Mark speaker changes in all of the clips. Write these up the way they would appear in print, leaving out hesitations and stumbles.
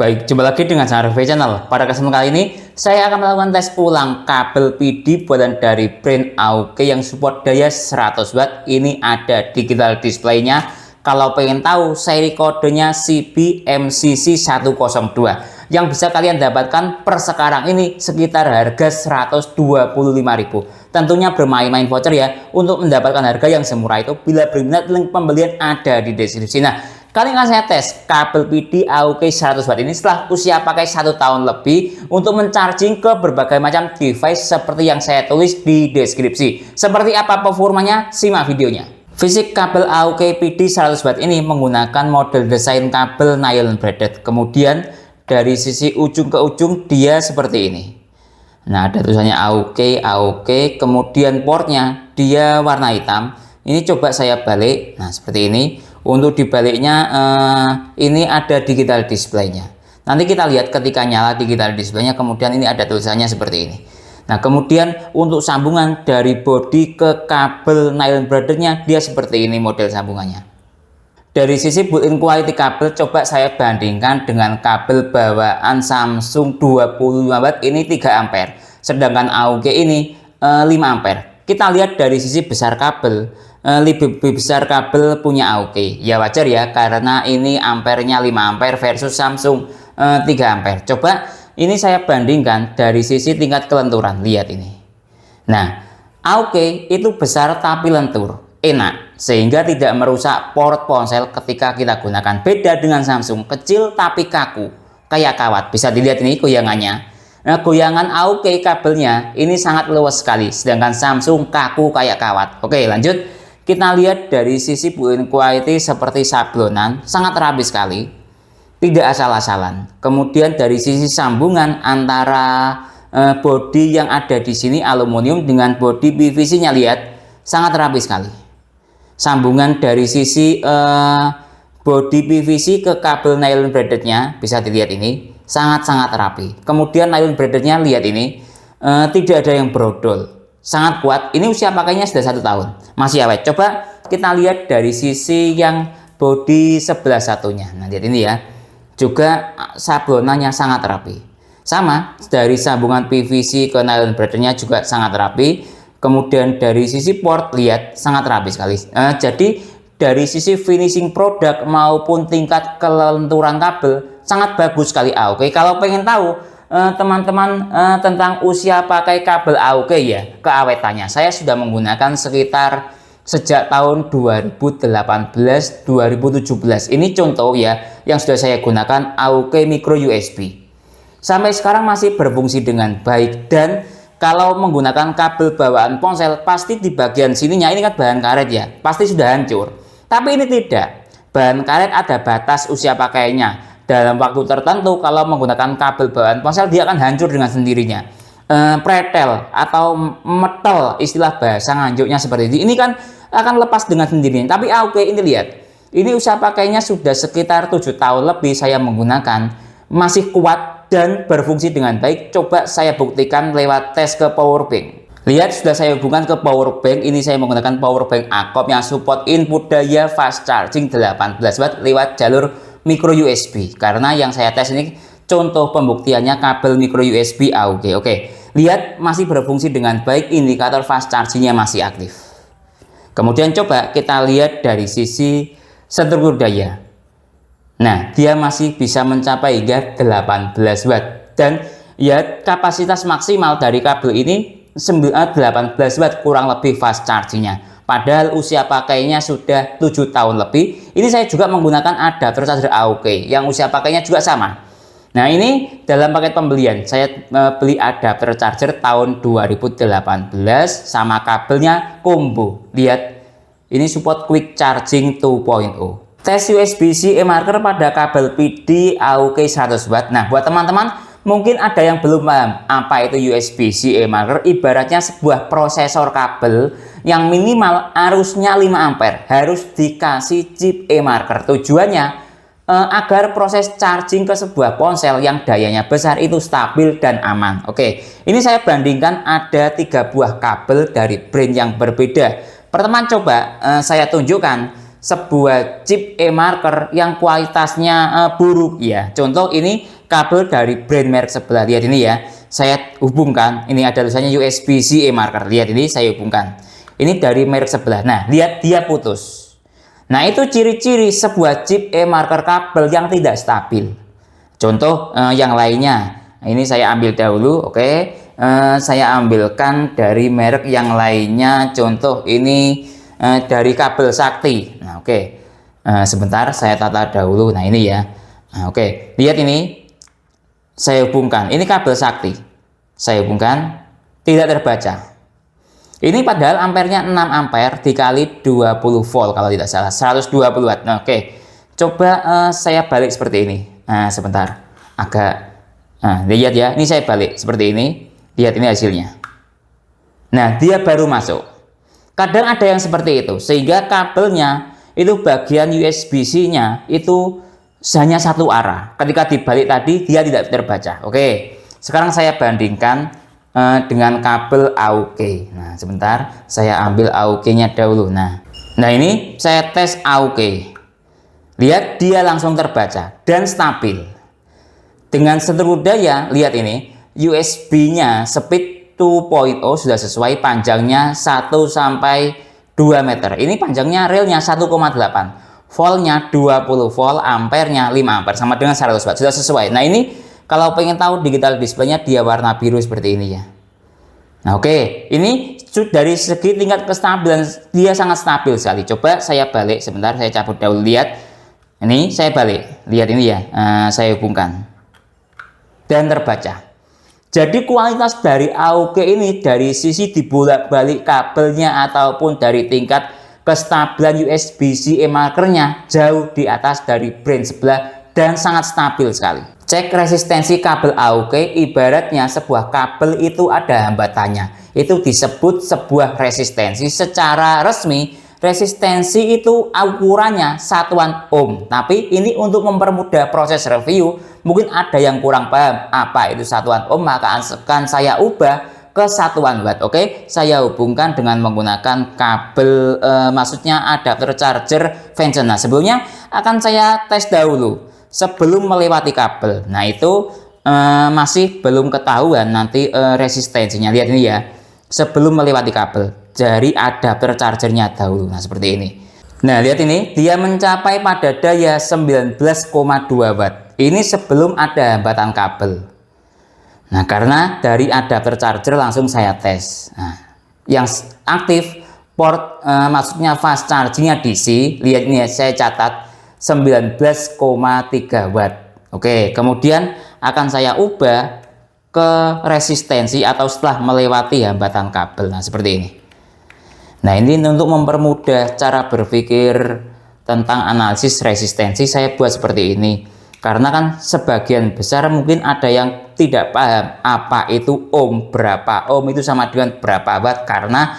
Speaker 1: Baik, jumpa lagi dengan saya Review Channel. Pada kesempatan kali ini, saya akan melakukan tes ulang kabel PD buatan dari brand AOK yang support daya 100 watt. Ini ada digital displaynya. Kalau pengen tahu, seri kodenya CBMCC102 yang bisa kalian dapatkan per sekarang ini sekitar harga 125.000. Tentunya bermain-main voucher ya untuk mendapatkan harga yang semurah itu. Bila berminat, link pembelian ada di deskripsi. Nah, kali ini saya tes kabel PD AOK 100 watt ini setelah usia pakai 1 tahun lebih untuk mencharging ke berbagai macam device seperti yang saya tulis di deskripsi. Seperti apa performanya? Simak videonya. Fisik kabel AOK PD 100 watt ini menggunakan model desain kabel nylon braided. Kemudian dari sisi ujung ke ujung dia seperti ini. Nah, ada tulisannya AOK, kemudian portnya dia warna hitam. Ini coba saya balik. Nah, seperti ini. Untuk dibaliknya ini ada digital displaynya. Nanti kita lihat ketika nyala digital displaynya, kemudian ini ada tulisannya seperti ini. Nah, kemudian untuk sambungan dari bodi ke kabel nylon braidednya dia seperti ini model sambungannya. Dari sisi built-in quality kabel, coba saya bandingkan dengan kabel bawaan Samsung 25 watt ini 3 ampere, sedangkan AOK ini 5 ampere. Kita lihat dari sisi besar kabel, lebih besar kabel punya AOK. Ya wajar ya, karena ini ampernya 5 ampere versus Samsung 3 ampere. Coba ini saya bandingkan dari sisi tingkat kelenturan, lihat ini. Nah, AOK itu besar tapi lentur, enak, sehingga tidak merusak port ponsel ketika kita gunakan. Beda dengan Samsung, kecil tapi kaku, kayak kawat. Bisa dilihat ini goyangannya. Nah, goyangan AOK kabelnya ini sangat luas sekali, sedangkan Samsung kaku kayak kawat. Oke, lanjut. Kita lihat dari sisi built-in quality seperti sablonan, sangat rapi sekali, tidak asal-asalan. Kemudian dari sisi sambungan antara bodi yang ada di sini aluminium dengan bodi PVC-nya, lihat sangat rapi sekali. Sambungan dari sisi bodi PVC ke kabel nylon braidednya bisa dilihat ini sangat-sangat rapi. Kemudian nylon braidednya lihat ini tidak ada yang brodol, sangat kuat. Ini usia pakainya sudah 1 tahun, masih awet. Coba kita lihat dari sisi yang bodi sebelah satunya. Nah, lihat ini ya, juga sablonannya sangat rapi. Sama dari sambungan PVC ke nylon braidednya juga sangat rapi. Kemudian dari sisi port, lihat sangat rapi sekali. Jadi dari sisi finishing produk maupun tingkat kelenturan kabel sangat bagus sekali AOK. Kalau pengen tahu teman-teman tentang usia pakai kabel AOK ya, keawetannya, saya sudah menggunakan sekitar sejak tahun 2018-2017. Ini contoh ya yang sudah saya gunakan AOK micro USB. Sampai sekarang masih berfungsi dengan baik. Dan kalau menggunakan kabel bawaan ponsel, pasti di bagian sininya ini kan bahan karet ya, pasti sudah hancur. Tapi ini tidak. Bahan karet ada batas usia pakainya. Dalam waktu tertentu kalau menggunakan kabel bawaan ponsel dia akan hancur dengan sendirinya. Pretel atau metal, istilah bahasa nganjuknya seperti ini kan akan lepas dengan sendirinya. Tapi AOK ini lihat, ini usia pakainya sudah sekitar 7 tahun lebih saya menggunakan, masih kuat dan berfungsi dengan baik. Coba saya buktikan lewat tes ke power bank. Lihat, sudah saya hubungkan ke power bank. Ini saya menggunakan power bank AKOP yang support input daya fast charging 18 watt lewat jalur micro USB, karena yang saya tes ini contoh pembuktiannya kabel micro USB AOK. Oke, lihat masih berfungsi dengan baik, indikator fast chargingnya masih aktif. Kemudian coba kita lihat dari sisi struktur daya. Nah, dia masih bisa mencapai hingga 18 watt. Dan ya, kapasitas maksimal dari kabel ini 18 watt kurang lebih fast chargingnya. Padahal usia pakainya sudah 7 tahun lebih. Ini saya juga menggunakan adapter charger AOK yang usia pakainya juga sama. Nah, ini dalam paket pembelian saya beli adapter charger tahun 2018 sama kabelnya combo. Lihat, ini support quick charging 2.0. Tes USB-C e-marker pada kabel PD AOK 100 watt. Nah, buat teman-teman mungkin ada yang belum paham apa itu USB-C e-marker. Ibaratnya sebuah prosesor kabel yang minimal arusnya 5 ampere harus dikasih chip e-marker. Tujuannya agar proses charging ke sebuah ponsel yang dayanya besar itu stabil dan aman. Oke, ini saya bandingkan ada 3 buah kabel dari brand yang berbeda. Pertama, coba saya tunjukkan sebuah chip e-marker yang kualitasnya buruk ya. Contoh ini kabel dari brand merek sebelah, lihat ini ya, saya hubungkan, ini ada tulisannya USB-C e-marker, lihat ini saya hubungkan, ini dari merek sebelah. Nah lihat dia putus. Nah itu ciri-ciri sebuah chip e-marker kabel yang tidak stabil. Contoh yang lainnya, ini saya ambil dahulu, oke. Saya ambilkan dari merek yang lainnya, contoh ini dari kabel Sakti. Nah oke, sebentar saya tata dahulu. Nah ini ya, nah, oke, lihat ini, saya hubungkan, ini kabel Sakti, saya hubungkan, tidak terbaca. Ini padahal ampernya 6 ampere dikali 20 volt kalau tidak salah, 120 watt. Nah oke, coba saya balik seperti ini. Nah sebentar, lihat ya, ini saya balik seperti ini, lihat ini hasilnya. Nah dia baru masuk. Kadang ada yang seperti itu, sehingga kabelnya itu bagian USB-C-nya itu hanya satu arah. Ketika dibalik tadi dia tidak terbaca. Oke, sekarang saya bandingkan dengan kabel AUX. Nah sebentar, saya ambil AUX-nya dahulu. Nah ini saya tes AUX. Lihat dia langsung terbaca dan stabil. Dengan seluruh daya, lihat ini USB-nya speed 2.0 sudah sesuai, panjangnya 1 sampai 2 meter. Ini panjangnya relnya 1,8. Voltnya 20 volt, ampernya 5 ampere, sama dengan 100 watt. Sudah sesuai. Nah ini kalau pengen tahu digital display-nya dia warna biru seperti ini ya. Nah oke, ini dari segi tingkat kestabilan dia sangat stabil sekali. Coba saya balik sebentar, saya cabut dahulu, lihat. Ini saya balik, lihat ini ya, saya hubungkan. Dan terbaca. Jadi kualitas dari AUX ini dari sisi dibolak-balik kabelnya ataupun dari tingkat kestabilan USB-C e-markernya jauh di atas dari brand sebelah dan sangat stabil sekali. Cek resistensi kabel AUX, ibaratnya sebuah kabel itu ada hambatannya. Itu disebut sebuah resistensi. Secara resmi resistensi itu ukurannya satuan ohm, tapi ini untuk mempermudah proses review, mungkin ada yang kurang paham apa itu satuan ohm, maka akan saya ubah ke satuan watt. Oke, saya hubungkan dengan menggunakan kabel, maksudnya adapter charger Vention. Nah sebelumnya akan saya tes dahulu sebelum melewati kabel. Nah itu masih belum ketahuan nanti resistensinya, lihat ini ya, sebelum melewati kabel dari adapter chargernya dahulu. Nah seperti ini. Nah lihat ini, dia mencapai pada daya 19,2 watt. Ini sebelum ada hambatan kabel. Nah karena dari adapter charger langsung saya tes. Nah, yang aktif port, maksudnya fast chargingnya DC, lihat ini ya, saya catat 19,3 watt. Oke, kemudian akan saya ubah ke resistensi atau setelah melewati hambatan kabel. Nah seperti ini. Nah ini untuk mempermudah cara berpikir tentang analisis resistensi, saya buat seperti ini. Karena kan sebagian besar mungkin ada yang tidak paham apa itu ohm, berapa ohm itu sama dengan berapa watt. Karena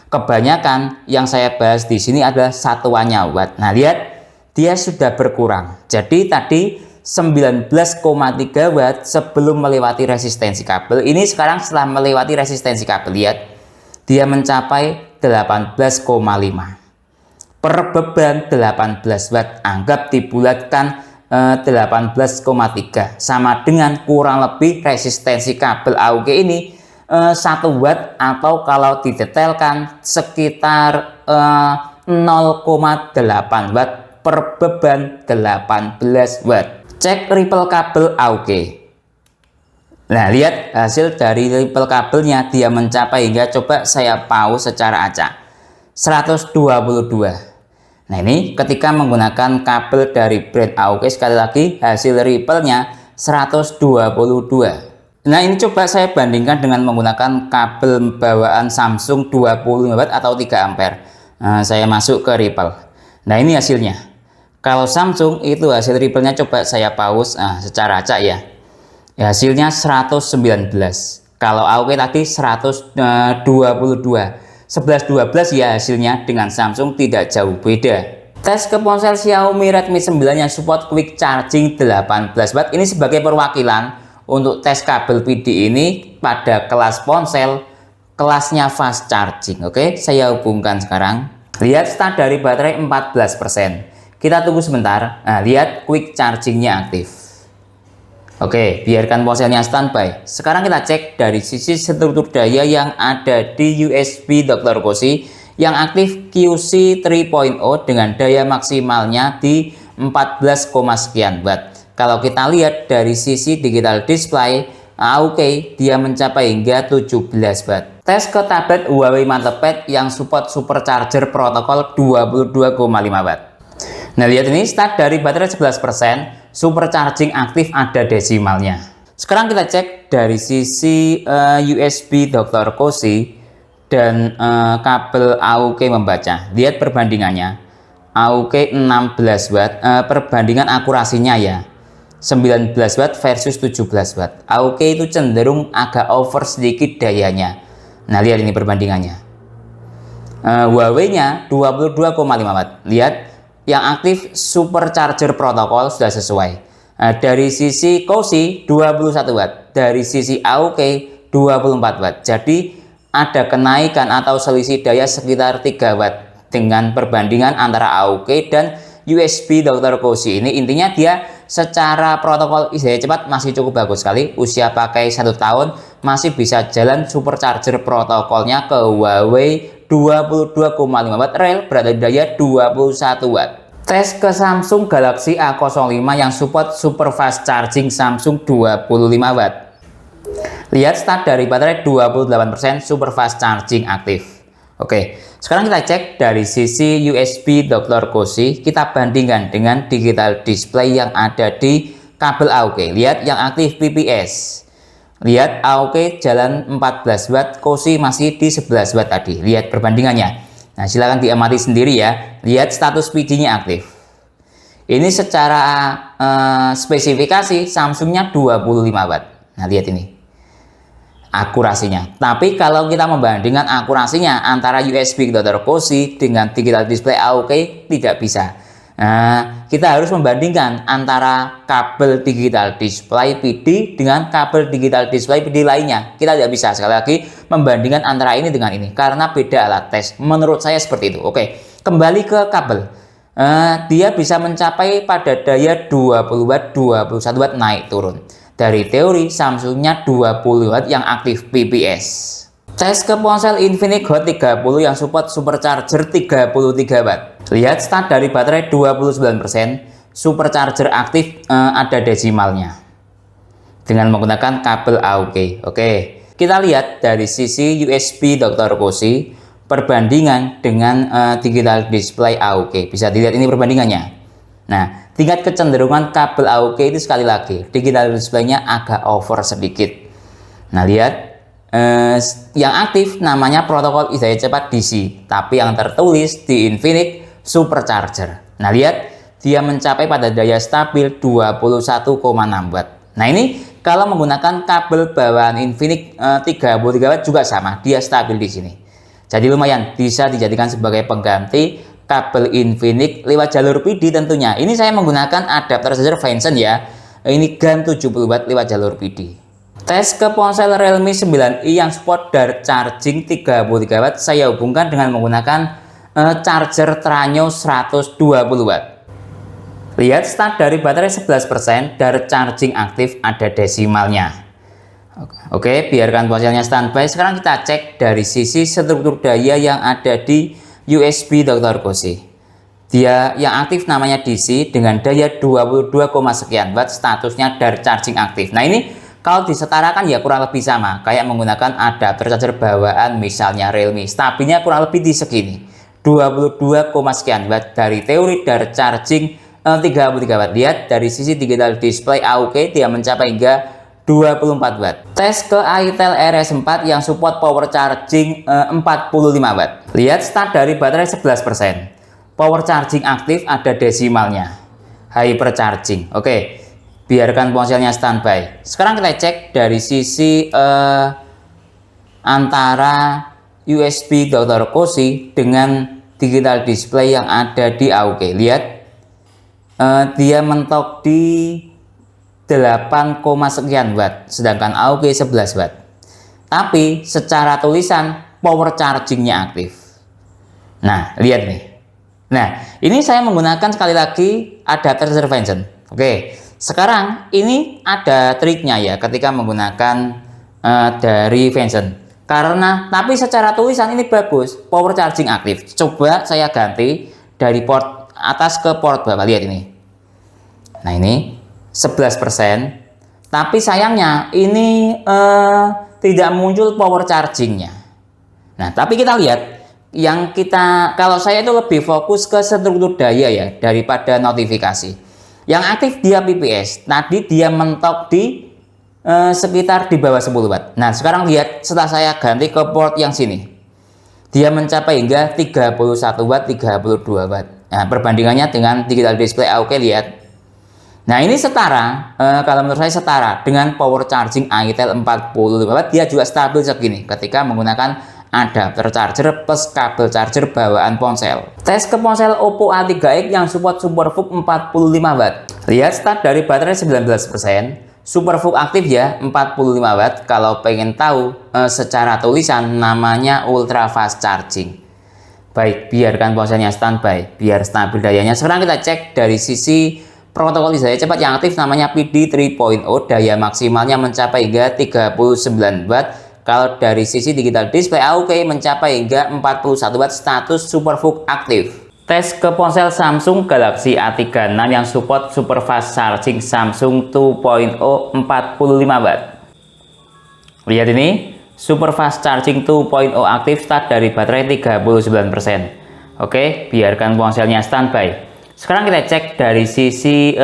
Speaker 1: kebanyakan yang saya bahas di sini adalah satuannya watt. Nah lihat, dia sudah berkurang. Jadi tadi 19,3 watt sebelum melewati resistensi kabel. Ini sekarang setelah melewati resistensi kabel, lihat dia mencapai 18,5 per beban 18 watt. Anggap dibulatkan 18,3, sama dengan kurang lebih resistensi kabel AUX ini 1 watt, atau kalau didetailkan sekitar 0,8 watt per beban 18 watt. Cek ripple kabel AUX. Nah lihat hasil dari ripple kabelnya, dia mencapai hingga, coba saya pause secara acak, 122. Nah ini ketika menggunakan kabel dari brand AUX, sekali lagi hasil ripple-nya 122. Nah ini coba saya bandingkan dengan menggunakan kabel bawaan Samsung 25 watt atau 3 ampere. Saya masuk ke ripple. Nah ini hasilnya. Kalau Samsung itu hasil ripple-nya, coba saya pause secara acak ya. Hasilnya 119. Kalau AUX tadi 122. 11-12 ya hasilnya, dengan Samsung tidak jauh beda. Tes ke ponsel Xiaomi Redmi 9 yang support quick charging 18 watt. Ini sebagai perwakilan untuk tes kabel PD ini pada kelas ponsel kelasnya fast charging. Oke, saya hubungkan sekarang. Lihat start dari baterai 14%. Kita tunggu sebentar. Nah, lihat quick chargingnya aktif. Oke, biarkan ponselnya standby. Sekarang kita cek dari sisi struktur daya yang ada di USB Dr. Cozy yang aktif QC 3.0 dengan daya maksimalnya di 14, sekian watt. Kalau kita lihat dari sisi digital display AUK, dia mencapai hingga 17 watt. Tes ke tablet Huawei MantePad yang support supercharger protokol 22,5 watt. Nah, lihat ini start dari baterai 11%, supercharging aktif ada desimalnya. Sekarang kita cek dari sisi USB Dr. Cozy dan kabel AUK membaca. Lihat perbandingannya. AUK 16 watt, perbandingan akurasinya ya. 19 watt versus 17 watt. AUK itu cenderung agak over sedikit dayanya. Nah, lihat ini perbandingannya. Huawei-nya 22,5 watt. Lihat yang aktif supercharger protokol sudah sesuai. Dari sisi Cozy 21 watt, dari sisi AUK 24 watt. Jadi ada kenaikan atau selisih daya sekitar 3 watt dengan perbandingan antara AUK dan USB Dr. Cozy ini. Intinya dia secara protokol daya cepat masih cukup bagus sekali. Usia pakai 1 tahun masih bisa jalan supercharger protokolnya ke Huawei 22,5 watt rel berada daya 21 watt. Tes ke Samsung Galaxy A05 yang support super fast charging Samsung 25 watt. Lihat start dari baterai 28%, super fast charging aktif. Oke, sekarang kita cek dari sisi USB Dr. Cozy, kita bandingkan dengan digital display yang ada di kabel AUK. Lihat yang aktif PPS. Lihat AUK jalan 14 watt, Cozy masih di 11 watt tadi. Lihat perbandingannya. Nah, silakan diamati sendiri ya. Lihat status PD-nya aktif. Ini secara spesifikasi Samsungnya 25 watt. Nah, lihat ini akurasinya. Tapi kalau kita membandingkan akurasinya antara USB Dr. Cozy dengan digital display AUK tidak bisa. Nah, kita harus membandingkan antara kabel digital display PD dengan kabel digital display PD lainnya. Kita tidak bisa sekali lagi membandingkan antara ini dengan ini karena beda alat tes. Menurut saya seperti itu. Oke, kembali ke kabel. Dia bisa mencapai pada daya 20 watt, 21 watt naik turun. Dari teori Samsungnya 20 watt yang aktif PPS. Tes ke ponsel Infinix Hot 30 yang support supercharger 33 watt. Lihat start dari baterai 29%, supercharger aktif ada desimalnya dengan menggunakan kabel AUK. Oke, kita lihat dari sisi USB Dr. Cozy perbandingan dengan digital display AUK. Bisa dilihat ini perbandingannya. Nah, tingkat kecenderungan kabel AUK itu sekali lagi digital display-nya agak over sedikit. Nah, lihat yang aktif namanya protokol daya cepat DC, tapi yang tertulis di Infinix supercharger. Nah, lihat dia mencapai pada daya stabil 21,6 watt. Nah, ini kalau menggunakan kabel bawaan Infinix 33 watt juga sama, dia stabil di sini. Jadi lumayan bisa dijadikan sebagai pengganti kabel Infinix lewat jalur PD tentunya. Ini saya menggunakan adapter charger Venson ya. Ini GaN 70 watt lewat jalur PD. Tes ke ponsel Realme 9i yang support Dart charging 33 watt saya hubungkan dengan menggunakan charger Tranio 120 watt. Lihat start dari baterai 11%, Dart charging aktif ada desimalnya. Oke, biarkan ponselnya standby. Sekarang kita cek dari sisi struktur daya yang ada di USB Dr. Cozy. Dia yang aktif namanya DC dengan daya 22, sekian watt, statusnya Dart charging aktif. Nah, ini kalau disetarakan ya kurang lebih sama kayak menggunakan adapter charger bawaan misalnya Realme. Stabilnya kurang lebih di segini 22, sekian watt. Dari teori Dart charging 33 watt. Lihat dari sisi digital display AUK dia mencapai hingga 24 watt. Tes ke itel RS4 yang support power charging 45 watt. Lihat start dari baterai 11%. Power charging aktif ada desimalnya. Hyper charging. Oke. Biarkan ponselnya standby. Sekarang kita cek dari sisi antara USB Dr. Cozy dengan digital display yang ada di AUK. Lihat dia mentok di 8, sekian watt, sedangkan AUK 11 watt. Tapi secara tulisan power chargingnya aktif. Nah, lihat nih. Nah, ini saya menggunakan sekali lagi adapter intervention. Oke, sekarang ini ada triknya ya ketika menggunakan dari Vention. Karena, tapi secara tulisan ini bagus, power charging aktif. Coba saya ganti dari port atas ke port bawah, lihat ini. Nah, ini 11%. Tapi sayangnya ini tidak muncul power chargingnya. Nah, tapi kita lihat. Kalau saya itu lebih fokus ke struktur daya ya daripada notifikasi. Yang aktif dia PPS. Tadi dia mentok di sekitar di bawah 10 watt. Nah, sekarang lihat setelah saya ganti ke port yang sini. Dia mencapai hingga 31 watt, 32 watt. Nah, perbandingannya dengan digital display AOK lihat. Nah, ini setara, kalau menurut saya setara dengan power charging itel 45 watt. Dia juga stabil segini ketika menggunakan adapter charger plus kabel charger bawaan ponsel. Tes ke ponsel Oppo A3x yang support SuperVOOC 45 watt. Lihat start dari baterai 19%. SuperVOOC aktif ya 45 watt. Kalau pengen tahu secara tulisan namanya ultra fast charging. Baik, biarkan ponselnya standby biar stabil dayanya. Sekarang kita cek dari sisi protokol daya cepat yang aktif namanya PD 3.0. Daya maksimalnya mencapai hingga 39 watt. Kalau dari sisi digital display AOK mencapai hingga 41 watt, status SuperVOOC aktif. Tes ke ponsel Samsung Galaxy A36 yang support super fast charging Samsung 2.0 45 watt. Lihat ini, super fast charging 2.0 aktif, start dari baterai 39%. Oke, biarkan ponselnya standby. Sekarang kita cek dari sisi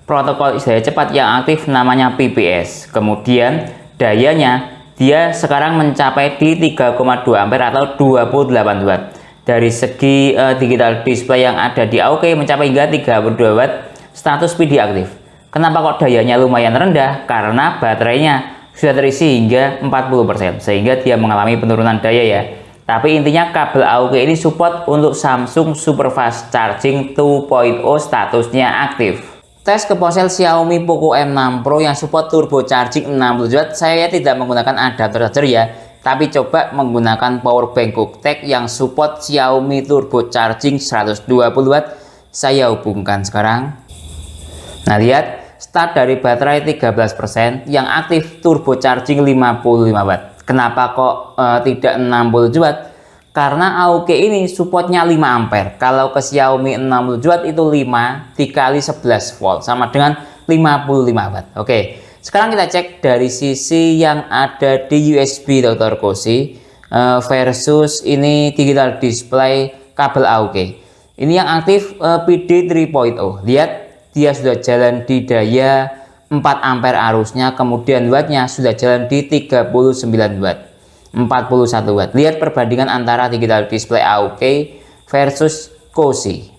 Speaker 1: protokol daya cepat yang aktif namanya PPS. Kemudian dayanya dia sekarang mencapai di 3,2 ampere atau 28 watt. Dari segi digital display yang ada di AOK mencapai hingga 32 watt, status PD aktif. Kenapa kok dayanya lumayan rendah? Karena baterainya sudah terisi hingga 40%, sehingga dia mengalami penurunan daya ya. Tapi intinya kabel AOK ini support untuk Samsung Super Fast Charging 2.0, statusnya aktif. Tes ke ponsel Xiaomi Poco M6 Pro yang support turbo charging 60 watt. Saya tidak menggunakan adapter charger ya, tapi coba menggunakan power bank QuickTech yang support Xiaomi turbo charging 120 watt. Saya hubungkan sekarang. Nah, lihat start dari baterai 13% yang aktif turbo charging 55 watt. Kenapa kok tidak 60 watt? Karena AOK ini supportnya 5 ampere. Kalau ke Xiaomi 60 watt itu 5 dikali 11 volt sama dengan 55 watt. Oke, sekarang kita cek dari sisi yang ada di USB Dr. Cozy versus ini digital display kabel AOK. Ini yang aktif PD 3.0. Lihat, dia sudah jalan di daya 4 ampere arusnya, kemudian wattnya sudah jalan di 39 watt. 41 watt. Lihat perbandingan antara digital display AOK versus Cozy.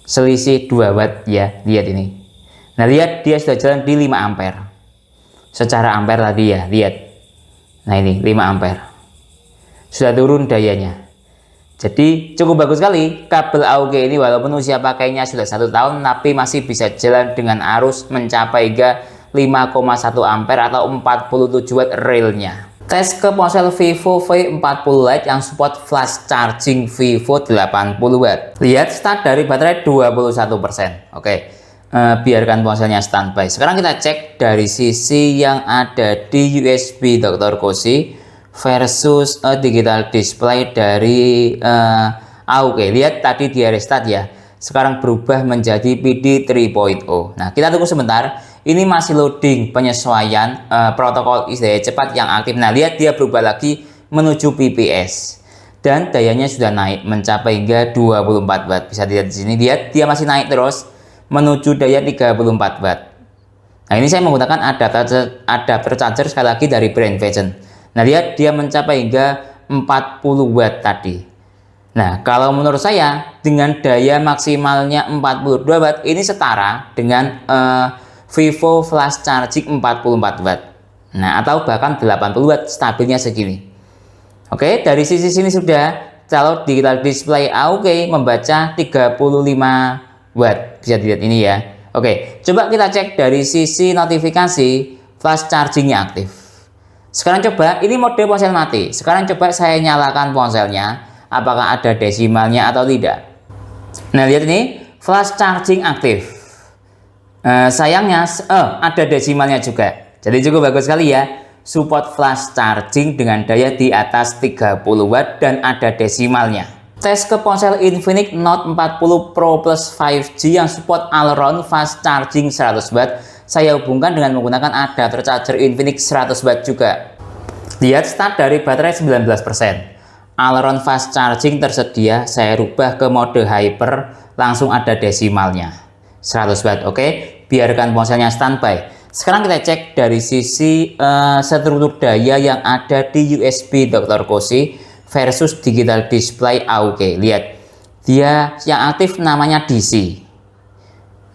Speaker 1: Selisih 2 watt ya, lihat ini. Nah, lihat dia sudah jalan di 5 ampere. Secara ampere tadi ya, lihat. Nah, ini 5 ampere. Sudah turun dayanya. Jadi cukup bagus sekali kabel AOK ini, walaupun usia pakainya sudah 1 tahun tapi masih bisa jalan dengan arus mencapai hingga 5,1 ampere atau 47 watt realnya. Tes ke ponsel Vivo V40 Lite yang support flash charging Vivo 80 watt. Lihat start dari baterai 21%. Oke, biarkan ponselnya standby. Sekarang kita cek dari sisi yang ada di USB Dr. Cozy versus digital display dari AOK. Lihat tadi dia restart ya. Sekarang berubah menjadi PD 3.0. Nah, kita tunggu sebentar. Ini masih loading penyesuaian protokol daya cepat yang aktif. Nah, lihat dia berubah lagi menuju PPS. Dan dayanya sudah naik mencapai hingga 24 watt. Bisa dilihat di sini, lihat dia masih naik terus menuju daya 34 watt. Nah, ini saya menggunakan adapter charger sekali lagi dari brand Vention. Nah, lihat dia mencapai hingga 40 watt tadi. Nah, kalau menurut saya dengan daya maksimalnya 42 watt ini setara dengan Vivo flash charging 44 watt. Nah, atau bahkan 80 watt, stabilnya segini. Oke, dari sisi sini sudah. Kalau digital display AOK membaca 35 watt. Bisa dilihat ini ya. Oke, coba kita cek dari sisi notifikasi flash chargingnya aktif. Sekarang coba, ini mode ponsel mati. Sekarang coba saya nyalakan ponselnya. apakah ada desimalnya atau tidak. Nah, lihat ini, flash charging aktif. Sayangnya ada desimalnya juga. Jadi cukup bagus sekali ya. Support flash charging dengan daya di atas 30 watt dan ada desimalnya. Tes ke ponsel Infinix Note 40 Pro Plus 5G yang support all around fast charging 100 watt. Saya hubungkan dengan menggunakan adapter charger Infinix 100 watt juga. Lihat start dari baterai 19%. All around fast charging tersedia, saya rubah ke mode hyper, langsung ada desimalnya 100 watt. Oke, biarkan ponselnya standby. Sekarang kita cek dari sisi struktur daya yang ada di USB Dr. Cozy versus digital display AUK. Lihat, dia yang aktif namanya DC.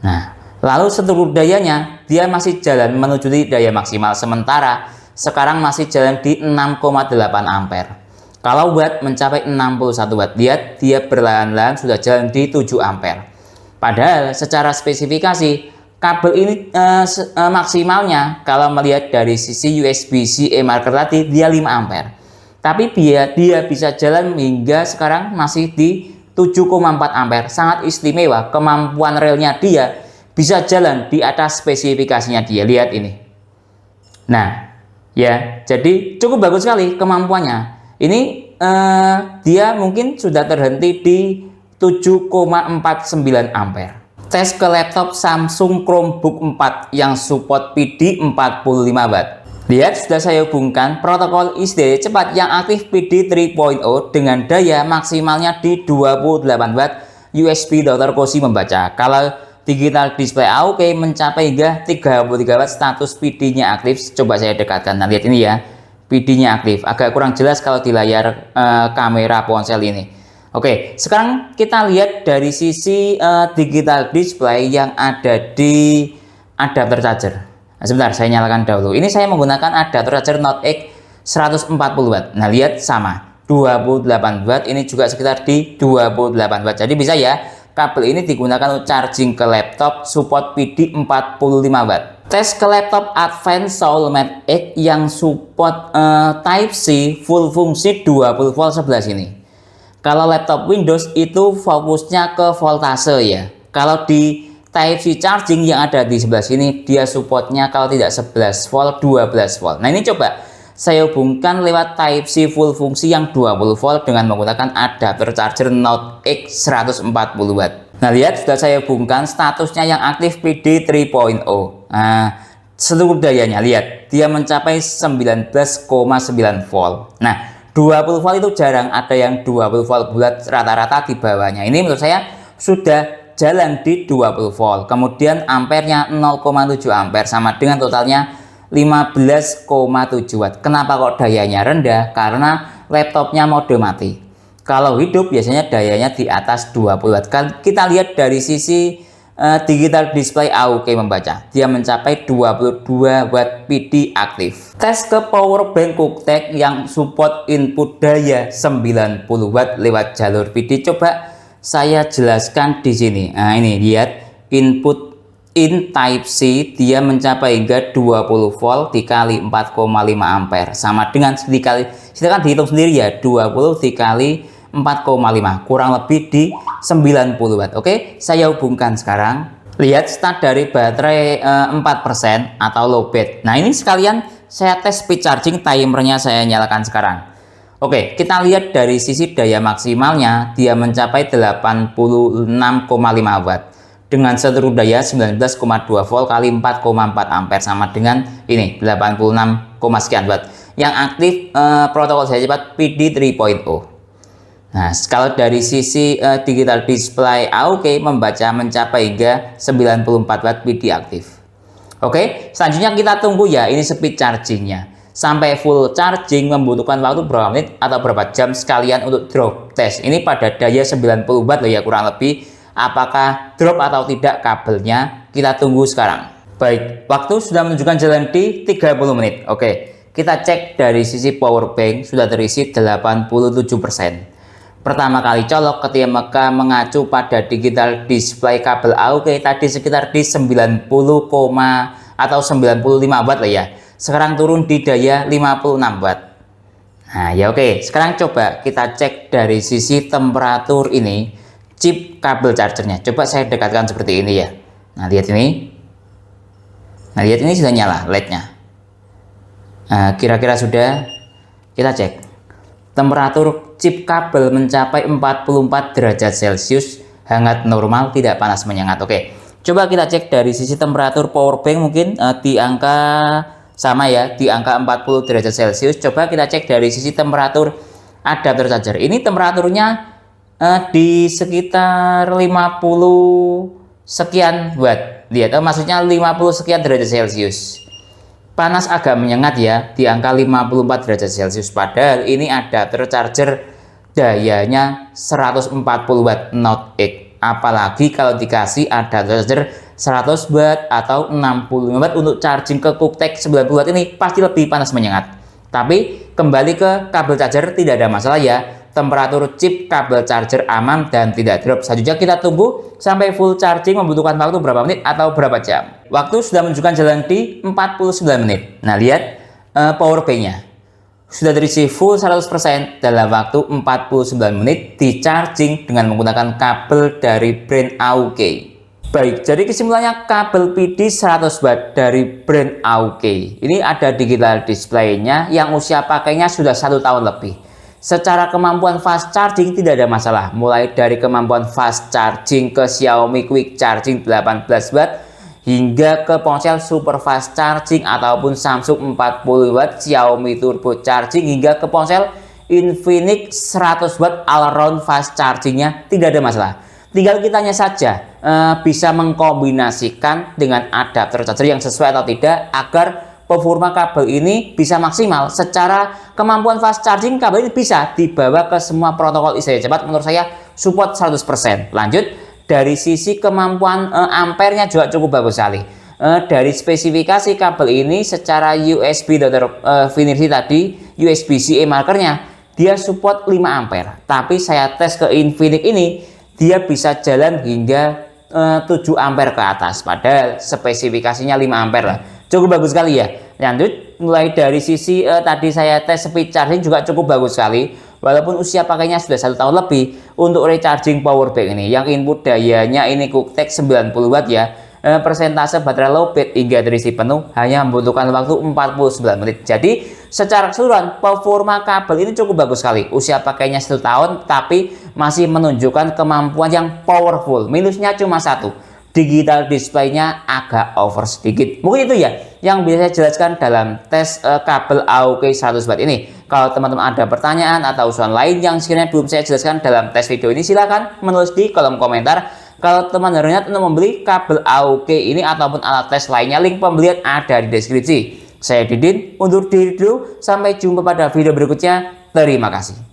Speaker 1: Nah, lalu struktur dayanya dia masih jalan menuju di daya maksimal, sementara sekarang masih jalan di 6,8 ampere. Kalau watt mencapai 61 watt, lihat dia perlahan-lahan sudah jalan di 7 ampere. Padahal secara spesifikasi kabel ini maksimalnya kalau melihat dari sisi USB-C marker tadi dia 5 ampere. Tapi dia bisa jalan hingga sekarang masih di 7,4 ampere. Sangat istimewa, kemampuan relnya dia bisa jalan di atas spesifikasinya dia. Lihat ini. Nah, ya, jadi cukup bagus sekali kemampuannya. Ini dia mungkin sudah terhenti di 7,49 ampere. Tes ke laptop Samsung Chromebook 4 yang support PD 45 watt. Lihat, sudah saya hubungkan protokol SSD cepat yang aktif PD 3.0 dengan daya maksimalnya di 28 watt. USB Dr. Cozy membaca. Kalau digital display AUK mencapai hingga 33 watt, status PD-nya aktif. Coba saya dekatkan. Nah, lihat ini ya. PD-nya aktif. Agak kurang jelas kalau di layar kamera ponsel ini. Oke, sekarang kita lihat dari sisi digital display yang ada di adapter charger. Nah, sebentar, saya nyalakan dahulu. Ini saya menggunakan adapter charger Note X 140 watt. Nah, lihat sama. 28 watt, ini juga sekitar di 28 watt. Jadi bisa ya, kabel ini digunakan untuk charging ke laptop, support PD 45 watt. Tes ke laptop Advance Soulmate X yang support Type-C full fungsi 20 volt sebelah sini. Kalau laptop Windows itu fokusnya ke voltase ya. Kalau di Type-C charging yang ada di sebelah sini, dia supportnya kalau tidak 11 volt, 12 volt. Nah, ini coba saya hubungkan lewat Type-C full fungsi yang 20 volt dengan menggunakan adapter charger Note X 140 watt. Nah, lihat sudah saya hubungkan, statusnya yang aktif PD 3.0. Nah, seluruh dayanya lihat, dia mencapai 19,9 volt. Nah, 20 volt itu jarang ada yang 20 volt bulat rata-rata di bawahnya. Ini menurut saya sudah jalan di 20 volt. Kemudian ampernya 0,7 ampere sama dengan totalnya 15,7 watt. Kenapa kok dayanya rendah? Karena laptopnya mode mati. Kalau hidup biasanya dayanya di atas 20 watt. Kan kita lihat dari sisi digital display AUK membaca, dia mencapai 22 watt PD aktif. Tes ke power bank QuickTech yang support input daya 90 watt lewat jalur PD, coba saya jelaskan di sini. Nah, ini lihat input in Type-C dia mencapai hingga 20 volt dikali 4,5 ampere sama dengan dikali, silakan dihitung sendiri ya, 20 dikali 4,5 kurang lebih di 90 watt. Oke, saya hubungkan sekarang. Lihat start dari baterai 4% atau low bed. Nah, ini sekalian saya tes speed charging, timernya saya nyalakan sekarang. Oke, kita lihat dari sisi daya maksimalnya dia mencapai 86,5 watt dengan seluruh daya 19,2 volt kali 4,4 ampere sama dengan ini 86, sekian watt. Yang aktif protokol saya cepat PD 3.0. Nah, kalau dari sisi digital display AUK membaca mencapai hingga 94 watt PD aktif. Oke, selanjutnya kita tunggu ya, ini speed chargingnya. Sampai full charging membutuhkan waktu berapa menit atau berapa jam sekalian untuk drop test. Ini pada daya 90 watt loh ya kurang lebih. Apakah drop atau tidak kabelnya? Kita tunggu sekarang. Baik, waktu sudah menunjukkan jalan di 30 menit. Oke, kita cek dari sisi power bank sudah terisi 87%. Pertama kali colok ketika mengacu pada digital display kabel AUK tadi sekitar di 90, atau 95 watt lah ya. Sekarang turun di daya 56 watt. Nah ya oke, sekarang coba kita cek dari sisi temperatur ini chip kabel chargernya. Coba saya dekatkan seperti ini ya. Nah lihat ini. Nah lihat ini sudah nyala LED-nya. Nah kira-kira sudah. Kita cek. Temperatur chip kabel mencapai 44 derajat Celcius, hangat normal, tidak panas menyengat. Oke. Coba kita cek dari sisi temperatur power bank mungkin di angka sama ya, di angka 40 derajat Celcius. Coba kita cek dari sisi temperatur adapter charger. Ini temperaturnya di sekitar 50 sekian watt. Lihat, maksudnya 50 sekian derajat Celcius. Panas agak menyengat ya, di angka 54 derajat Celcius. Padahal ini adapter charger dayanya 140 watt, not X. Apalagi kalau dikasih adapter charger 100 watt atau 65 watt untuk charging ke QuickTech 90 watt, ini pasti lebih panas menyengat. Tapi kembali ke kabel charger, tidak ada masalah ya. Temperatur chip kabel charger aman dan tidak drop. Selanjutnya kita tunggu sampai full charging, membutuhkan waktu berapa menit atau berapa jam. Waktu sudah menunjukkan jalan di 49 menit. Nah lihat power bank-nya sudah terisi full 100% dalam waktu 49 menit, di charging dengan menggunakan kabel dari brand AUK. Baik, jadi kesimpulannya kabel PD 100 watt dari brand AUK ini ada digital display-nya yang usia pakainya sudah 1 tahun lebih. Secara kemampuan fast charging tidak ada masalah, mulai dari kemampuan fast charging ke Xiaomi Quick Charging 18 watt hingga ke ponsel super fast charging ataupun Samsung 40 watt, Xiaomi turbo charging hingga ke ponsel Infinix 100 watt all round fast chargingnya tidak ada masalah. Tinggal kitanya saja bisa mengkombinasikan dengan adapter charger yang sesuai atau tidak agar performa kabel ini bisa maksimal. Secara kemampuan fast charging, kabel ini bisa dibawa ke semua protokol ISDN cepat. Menurut saya support 100%. Lanjut, dari sisi kemampuan ampernya juga cukup bagus sekali. Dari spesifikasi kabel ini secara USB Dr. Finirsi tadi, USB-C markernya dia support 5 ampere. Tapi saya tes ke Infinix ini, dia bisa jalan hingga 7 ampere ke atas. Padahal spesifikasinya 5 ampere lah. Cukup bagus sekali ya. Lanjut, mulai dari sisi tadi saya tes speed charging juga cukup bagus sekali. Walaupun usia pakainya sudah 1 tahun lebih, untuk recharging power bank ini yang input dayanya ini QuickTech 90 watt ya, persentase baterai low bed hingga terisi penuh hanya membutuhkan waktu 49 menit. Jadi secara keseluruhan performa kabel ini cukup bagus sekali. Usia pakainya 1 tahun tapi masih menunjukkan kemampuan yang powerful. Minusnya cuma satu, digital display-nya agak over sedikit. Mungkin itu ya yang bisa saya jelaskan dalam tes kabel AUK 100 watt ini. Kalau teman-teman ada pertanyaan atau usulan lain yang sekiranya belum saya jelaskan dalam tes video ini, silakan menulis di kolom komentar. Kalau teman-teman berniat untuk membeli kabel AUK ini ataupun alat tes lainnya, link pembelian ada di deskripsi. Saya Didin, undur diri dulu. Sampai jumpa pada video berikutnya. Terima kasih.